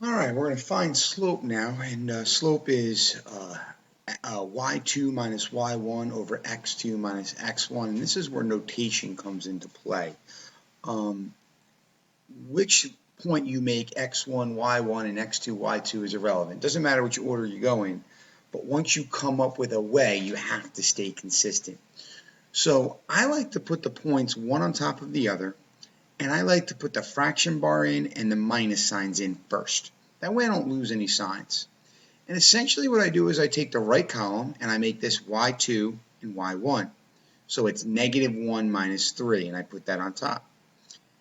All right, we're going to find slope now, and slope is y2 minus y1 over x2 minus x1, and this is where notation comes into play. Which point you make x1, y1, and x2, y2 is irrelevant. It doesn't matter which order you go in, but once you come up with a way, you have to stay consistent. So I like to put the points one on top of the other, and I like to put the fraction bar in and the minus signs in first. That way I don't lose any signs. And essentially what I do is I take the right column and I make this y2 and y1. So it's negative 1 minus 3, and I put that on top.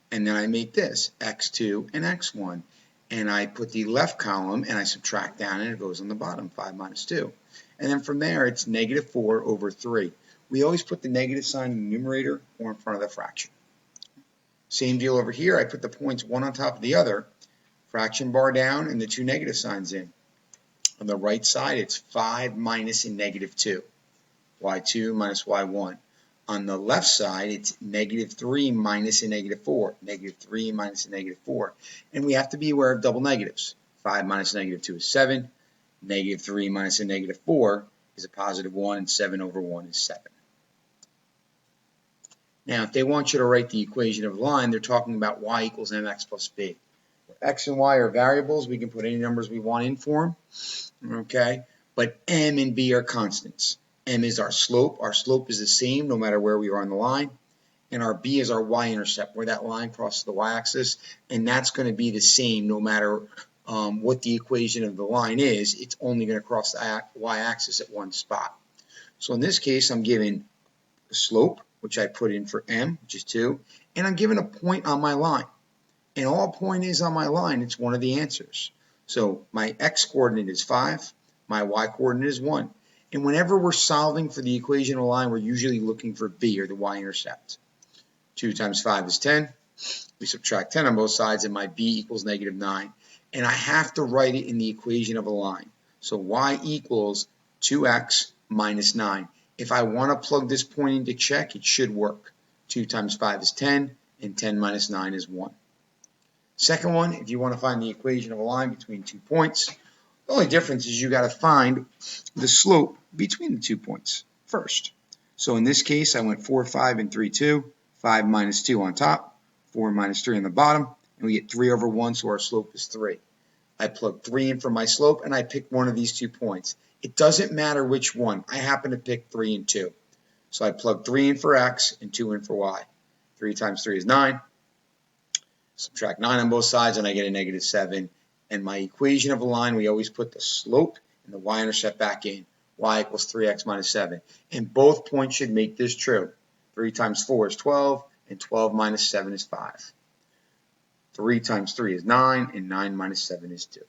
And then I make this x2 and x1. And I put the left column and I subtract down, and it goes on the bottom, 5 minus 2. And then from there it's negative 4 over 3. We always put the negative sign in the numerator or in front of the fraction. Same deal over here. I put the points one on top of the other, fraction bar down, and the two negative signs in. On the right side, it's 5 minus and negative 2, y2 minus y1. On the left side, it's negative 3 minus and negative 4, negative 3 minus and negative 4. And we have to be aware of double negatives. 5 minus negative 2 is 7. Negative 3 minus a negative 4 is a positive 1, and 7 over 1 is 7. Now, if they want you to write the equation of a line, they're talking about y equals mx plus b. X and y are variables. We can put any numbers we want in for them, okay? But m and b are constants. M is our slope. Our slope is the same no matter where we are on the line. And our b is our y-intercept, where that line crosses the y-axis. And that's going to be the same no matter what the equation of the line is. It's only going to cross the y-axis at one spot. So in this case, I'm given the slope, which I put in for m, which is 2, and I'm given a point on my line. And all a point is on my line, it's one of the answers. So my x-coordinate is 5, my y-coordinate is 1. And whenever we're solving for the equation of a line, we're usually looking for b, or the y-intercept. 2 times 5 is 10. We subtract 10 on both sides, and my b equals negative 9. And I have to write it in the equation of a line. So y equals 2x minus 9. If I want to plug this point into check, it should work. 2 times 5 is 10, and 10 minus 9 is 1. Second one, if you want to find the equation of a line between 2 points, the only difference is you got to find the slope between the 2 points first. So in this case, I went 4, 5, and 3, 2. 5 minus 2 on top, 4 minus 3 on the bottom, and we get 3 over 1, so our slope is 3. I plug 3 in for my slope, and I pick one of these 2 points. It doesn't matter which one. I happen to pick 3 and 2. So I plug 3 in for x and 2 in for y. 3 times 3 is 9. Subtract 9 on both sides, and I get a negative 7. And my equation of a line, we always put the slope and the y-intercept back in. Y equals 3x minus 7. And both points should make this true. 3 times 4 is 12, and 12 minus 7 is 5. 3 times 3 is 9, and 9 minus 7 is 2.